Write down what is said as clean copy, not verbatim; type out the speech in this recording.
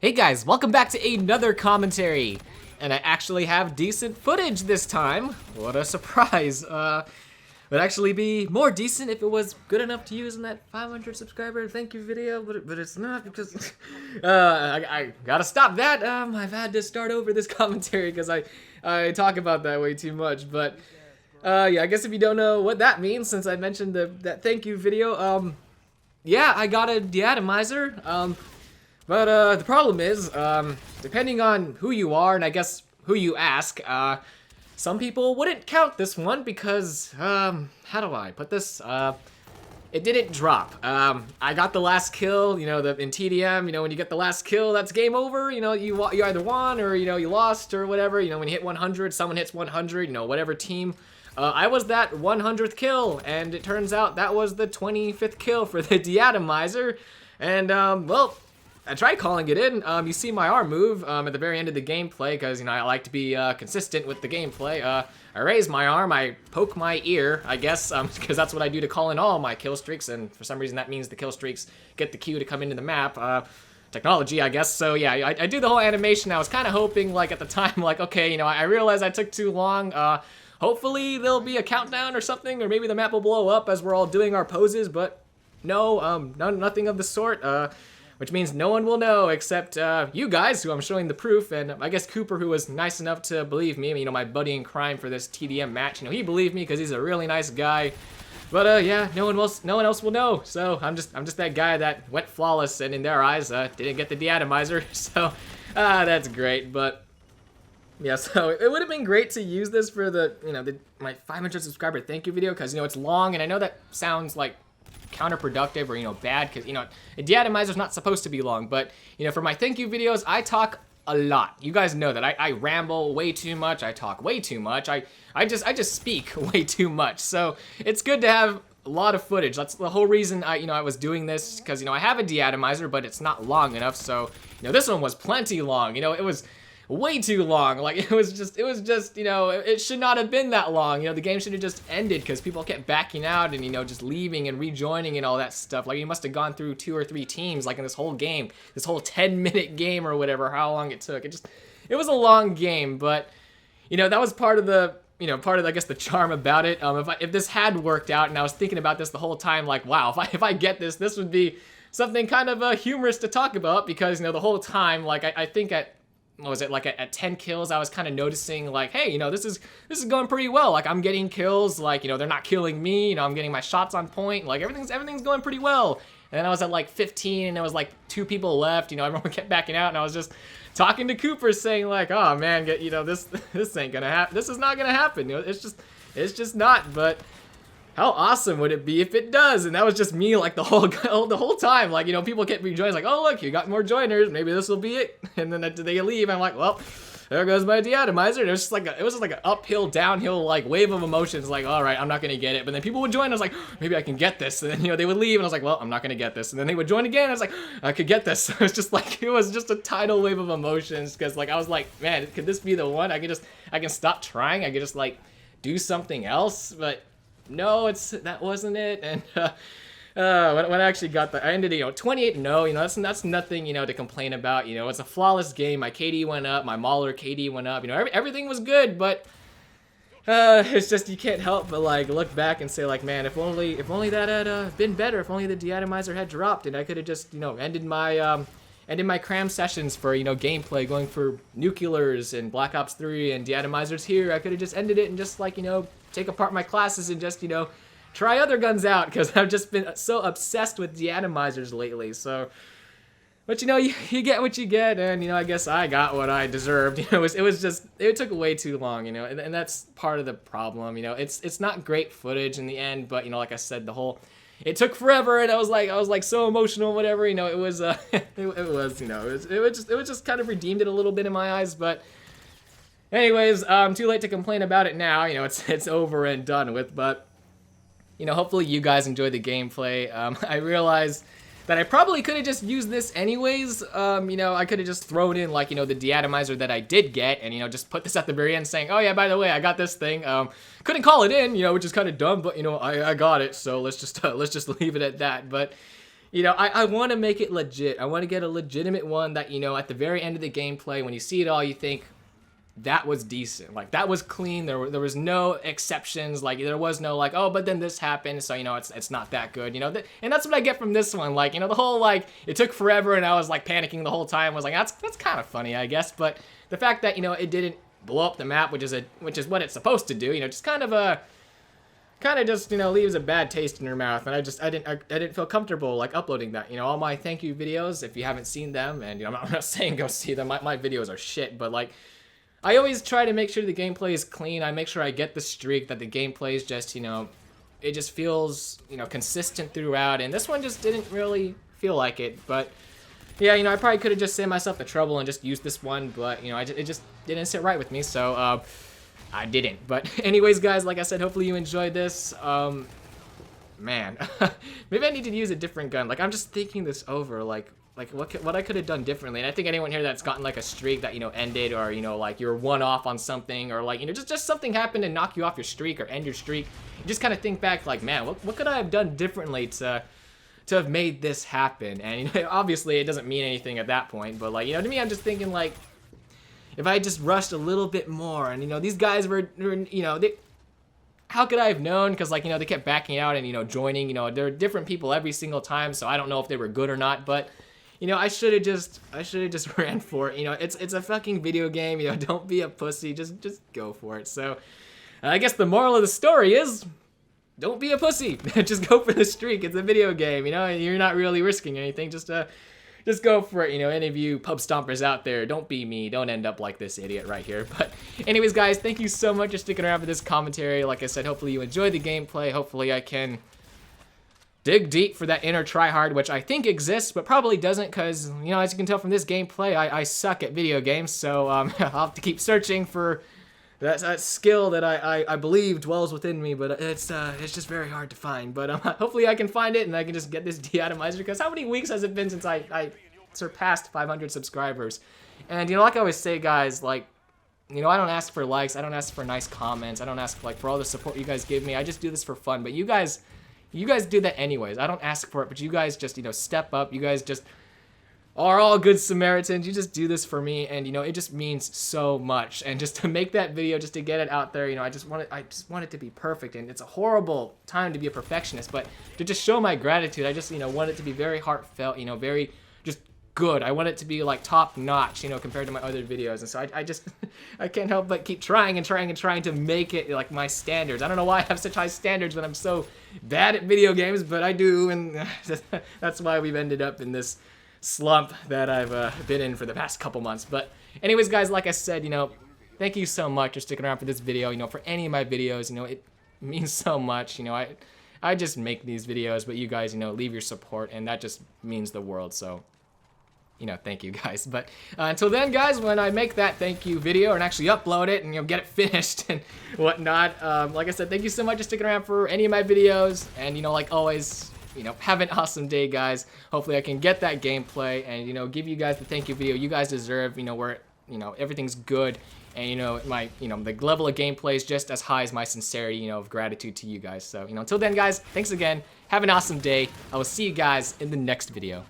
Hey guys, welcome back to another commentary. And I actually have decent footage this time. What a surprise. Would actually be more decent if it was good enough to use in that 500 subscriber thank you video, but it's not because I gotta stop that. I've had to start over this commentary because I talk about that way too much. But yeah, I guess if you don't know what that means, since I mentioned that thank you video, yeah, I got a De-Atomizer. But the problem is, depending on who you are, and I guess who you ask, some people wouldn't count this one because, how do I put this? It didn't drop. I got the last kill, in TDM, when you get the last kill, that's game over, you either won or, you lost or whatever, when you hit 100, someone hits 100, whatever team. I was that 100th kill, and it turns out that was the 25th kill for the De-Atomizer, and, well, I tried calling it in. You see my arm move at the very end of the gameplay because, I like to be consistent with the gameplay. I raise my arm, I poke my ear, I guess, because that's what I do to call in all my kill streaks, and for some reason that means the kill streaks get the cue to come into the map. Technology, I guess. So yeah, I do the whole animation. I was kind of hoping, like, at the time, like, okay, I realized I took too long. Hopefully there'll be a countdown or something, or maybe the map will blow up as we're all doing our poses, but no, nothing of the sort. Which means no one will know except you guys, who I'm showing the proof, and I guess Cooper, who was nice enough to believe me, my buddy in crime for this TDM match, he believed me because he's a really nice guy. But yeah, no one else will know. So I'm just that guy that went flawless, and in their eyes, didn't get the De-Atomizer. So that's great. But yeah, so it would have been great to use this for my 500 subscriber thank you video because it's long, and I know that sounds like counterproductive or bad because a De-Atomizer's not supposed to be long, but for my thank you videos I talk a lot. You guys know that I ramble way too much, I talk way too much, I just speak way too much, so it's good to have a lot of footage. That's the whole reason I was doing this, because I have a De-Atomizer, but it's not long enough. So this one was plenty long. It was way too long. Like it was just it should not have been that long. The game should have just ended because people kept backing out and just leaving and rejoining and all that stuff. Like you must have gone through 2 or 3 teams like in this whole game, this whole 10-minute game or whatever, how long it took. It was a long game, but that was part of the I guess the charm about it. If this had worked out, and I was thinking about this the whole time, like, wow, if I get this would be something kind of humorous to talk about, because the whole time, like I think at what was it, like at 10 kills, I was kind of noticing, like, hey, this is going pretty well. Like I'm getting kills, like they're not killing me. I'm getting my shots on point. Like everything's going pretty well. And then I was at like 15, and there was like 2 people left. Everyone kept backing out, and I was just talking to Cooper, saying like, oh man, this ain't gonna happen. This is not gonna happen. It's just not. But how awesome would it be if it does? And that was just me, like the whole time. Like people kept rejoining, like, oh look, you got more joiners. Maybe this will be it. And then they leave. I'm like, well, there goes my De-Atomizer. And it was just like an uphill, downhill, like wave of emotions. Like, all right, I'm not gonna get it. But then people would join. I was like, maybe I can get this. And then they would leave, and I was like, well, I'm not gonna get this. And then they would join again. I was like, I could get this. It was just like, it was just a tidal wave of emotions, because like I was like, man, could this be the one? I can stop trying. I could just like do something else. But no, that wasn't it. And when I actually got I ended 28-0. That's nothing to complain about. It's a flawless game. My KD went up, my Mauler KD went up. Everything was good, but it's just you can't help but like look back and say like, man, if only that had been better. If only the De-Atomizer had dropped, and I could have just ended my cram sessions for gameplay, going for nuclears and Black Ops 3 and De-Atomizers here. I could have just ended it and just like take apart my classes and just try other guns out, because I've just been so obsessed with De-Atomizers lately. So, but you get what you get, and I guess I got what I deserved. It took way too long, and that's part of the problem. It's not great footage in the end, but like I said, it took forever, and I was like so emotional, whatever. It was it was just kind of redeemed it a little bit in my eyes. But anyways, too late to complain about it now. It's over and done with. But hopefully you guys enjoyed the gameplay. I realized that I probably could have just used this anyways. I could have just thrown in like the De-Atomizer that I did get, and just put this at the very end, saying, oh yeah, by the way, I got this thing. Couldn't call it in, which is kind of dumb, but I got it. So let's just leave it at that. But You know, I want to make it legit. I want to get a legitimate one that, you know, at the very end of the gameplay, when you see it all, you think, that was decent. Like, that was clean. There was no exceptions. Like, there was no, like, oh, but then this happened, so, you know, it's not that good, you know? And that's what I get from this one. Like, you know, the whole, like, it took forever, and I was, like, panicking the whole time. I was like, that's kind of funny, I guess. But the fact that, you know, it didn't blow up the map, which is what it's supposed to do, you know, just kind of just, you know, leaves a bad taste in your mouth, and I didn't feel comfortable, like, uploading that. You know, all my thank you videos, if you haven't seen them, and, you know, I'm not saying go see them, my videos are shit, but, like, I always try to make sure the gameplay is clean. I make sure I get the streak, that the gameplay is just, you know, it just feels, you know, consistent throughout, and this one just didn't really feel like it, but, yeah, you know, I probably could have just saved myself the trouble and just used this one, but, you know, it just didn't sit right with me, so, I didn't. But anyways, guys, like I said, hopefully you enjoyed this. Man, maybe I need to use a different gun. Like, I'm just thinking this over, like what I could have done differently. And I think anyone here that's gotten like a streak that, you know, ended, or, you know, like you're one off on something, or like, you know, just something happened to knock you off your streak or end your streak. You just kind of think back, like, man, what could I have done differently to have made this happen? And, you know, obviously it doesn't mean anything at that point, but, like, you know, to me, I'm just thinking, like, if I just rushed a little bit more, and, you know, these guys were you know, how could I have known? Because, like, you know, they kept backing out and, you know, joining. You know, there are different people every single time, so I don't know if they were good or not. But, you know, I should have just ran for it. You know, it's a fucking video game. You know, don't be a pussy. Just go for it. So, I guess the moral of the story is, don't be a pussy. Just go for the streak. It's a video game. You know, you're not really risking anything. Just go for it, you know, any of you pub stompers out there, don't be me, don't end up like this idiot right here. But anyways, guys, thank you so much for sticking around for this commentary. Like I said, hopefully you enjoyed the gameplay. Hopefully I can dig deep for that inner tryhard, which I think exists, but probably doesn't, because, you know, as you can tell from this gameplay, I suck at video games, so I'll have to keep searching for that skill that I believe dwells within me, but it's just very hard to find. But hopefully I can find it, and I can just get this De-Atomizer, because how many weeks has it been since I surpassed 500 subscribers? And, you know, like I always say, guys, like, you know, I don't ask for likes, I don't ask for nice comments, I don't ask, like, for all the support you guys give me. I just do this for fun, but you guys do that anyways. I don't ask for it, but you guys just, you know, step up. You guys just are all good Samaritans. You just do this for me, and, you know, it just means so much. And just to make that video, just to get it out there, you know, I just want it to be perfect. And it's a horrible time to be a perfectionist, but to just show my gratitude, I just, you know, want it to be very heartfelt, you know, very just good. I want it to be, like, top notch, you know, compared to my other videos. And so I just I can't help but keep trying and trying and trying to make it like my standards. I don't know why I have such high standards when I'm so bad at video games, but I do, and that's why we've ended up in this slump that I've been in for the past couple months. But anyways, guys, like I said, you know, thank you so much for sticking around for this video. You know, for any of my videos, you know, it means so much. You know, I just make these videos, but you guys, you know, leave your support, and that just means the world. So, you know, thank you guys. But until then, guys, when I make that thank you video and actually upload it and, you know, get it finished and whatnot, like I said, thank you so much for sticking around for any of my videos. And, you know, like always, you know, have an awesome day, guys. Hopefully I can get that gameplay and, you know, give you guys the thank you video you guys deserve, you know, where, you know, everything's good, and, you know, the level of gameplay is just as high as my sincerity, you know, of gratitude to you guys. So, you know, until then, guys, thanks again. Have an awesome day. I will see you guys in the next video.